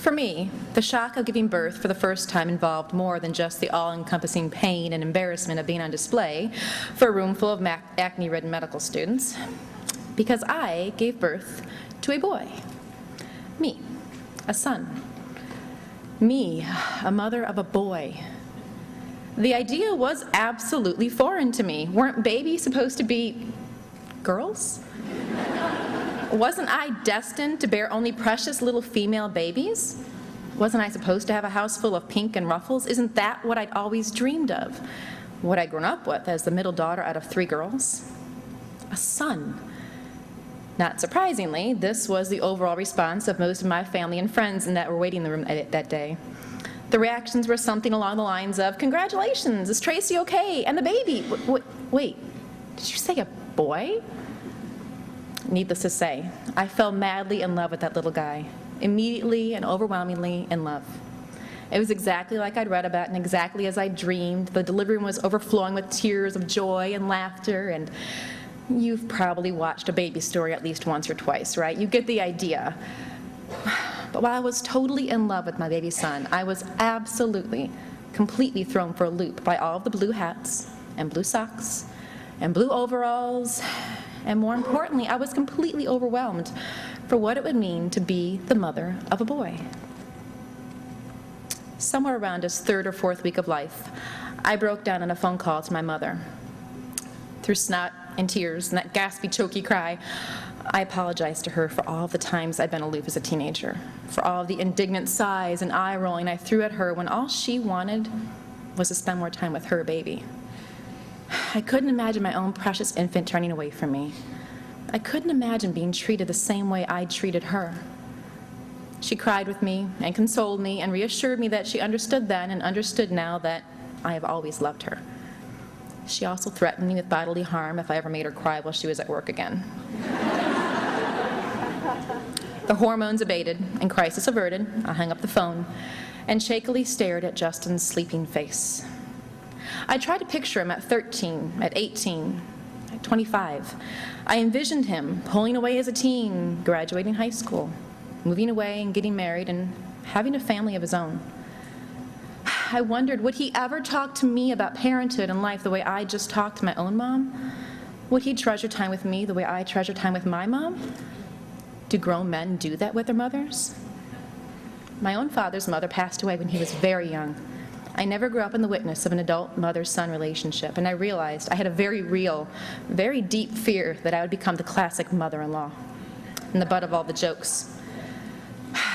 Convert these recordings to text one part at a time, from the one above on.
For me, the shock of giving birth for the first time involved more than just the all-encompassing pain and embarrassment of being on display for a room full of acne-ridden medical students, because I gave birth to a boy. Me, a son. Me, a mother of a boy. The idea was absolutely foreign to me. Weren't babies supposed to be girls? Wasn't I destined to bear only precious little female babies? Wasn't I supposed to have a house full of pink and ruffles? Isn't that what I'd always dreamed of? What I'd grown up with as the middle daughter out of 3 girls? A son. Not surprisingly, this was the overall response of most of my family and friends that were waiting in the room that day. The reactions were something along the lines of, "Congratulations, is Tracey okay? And the baby? Wait, did you say a boy?" Needless to say, I fell madly in love with that little guy, immediately and overwhelmingly in love. It was exactly like I'd read about and exactly as I dreamed. The delivery room was overflowing with tears of joy and laughter, and you've probably watched a baby story at least once or twice, right? You get the idea. But while I was totally in love with my baby son, I was absolutely, completely thrown for a loop by all of the blue hats and blue socks and blue overalls. And more importantly, I was completely overwhelmed for what it would mean to be the mother of a boy. Somewhere around his 3rd or 4th week of life, I broke down on a phone call to my mother. Through snot and tears and that gaspy, choky cry, I apologized to her for all the times I'd been aloof as a teenager, for all the indignant sighs and eye rolling I threw at her when all she wanted was to spend more time with her baby. I couldn't imagine my own precious infant turning away from me. I couldn't imagine being treated the same way I'd treated her. She cried with me and consoled me and reassured me that she understood then and understood now that I have always loved her. She also threatened me with bodily harm if I ever made her cry while she was at work again. The hormones abated and crisis averted. I hung up the phone and shakily stared at Justin's sleeping face. I tried to picture him at 13, at 18, at 25. I envisioned him pulling away as a teen, graduating high school, moving away and getting married and having a family of his own. I wondered, would he ever talk to me about parenthood and life the way I just talked to my own mom? Would he treasure time with me the way I treasure time with my mom? Do grown men do that with their mothers? My own father's mother passed away when he was very young. I never grew up in the witness of an adult mother-son relationship, and I realized I had a very real, very deep fear that I would become the classic mother-in-law and the butt of all the jokes.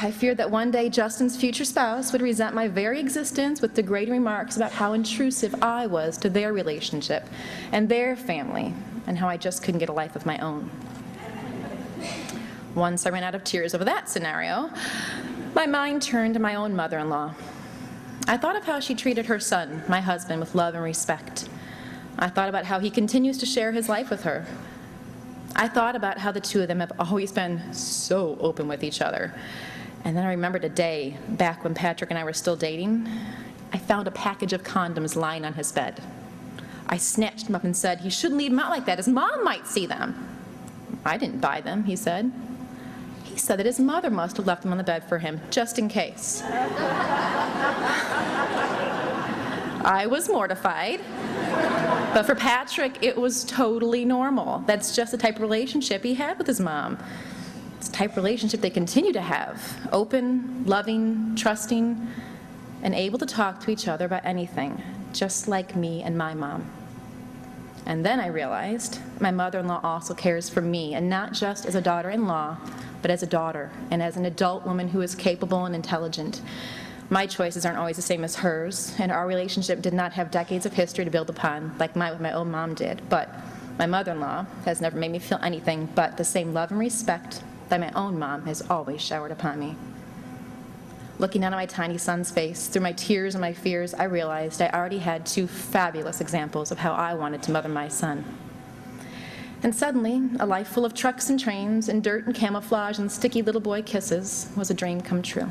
I feared that one day Justin's future spouse would resent my very existence with degrading remarks about how intrusive I was to their relationship and their family, and how I just couldn't get a life of my own. Once I ran out of tears over that scenario, my mind turned to my own mother-in-law. I thought of how she treated her son, my husband, with love and respect. I thought about how he continues to share his life with her. I thought about how the two of them have always been so open with each other. And then I remembered a day back when Patrick and I were still dating. I found a package of condoms lying on his bed. I snatched them up and said, "He shouldn't leave them out like that. His mom might see them." "I didn't buy them," he said. He said that his mother must have left them on the bed for him, just in case. I was mortified. But for Patrick, it was totally normal. That's just the type of relationship he had with his mom. It's the type of relationship they continue to have. Open, loving, trusting, and able to talk to each other about anything, just like me and my mom. And then I realized my mother-in-law also cares for me, and not just as a daughter-in-law, but as a daughter, and as an adult woman who is capable and intelligent. My choices aren't always the same as hers, and our relationship did not have decades of history to build upon, like my own mom did. But my mother-in-law has never made me feel anything but the same love and respect that my own mom has always showered upon me. Looking down at my tiny son's face, through my tears and my fears, I realized I already had 2 fabulous examples of how I wanted to mother my son. And suddenly, a life full of trucks and trains and dirt and camouflage and sticky little boy kisses was a dream come true.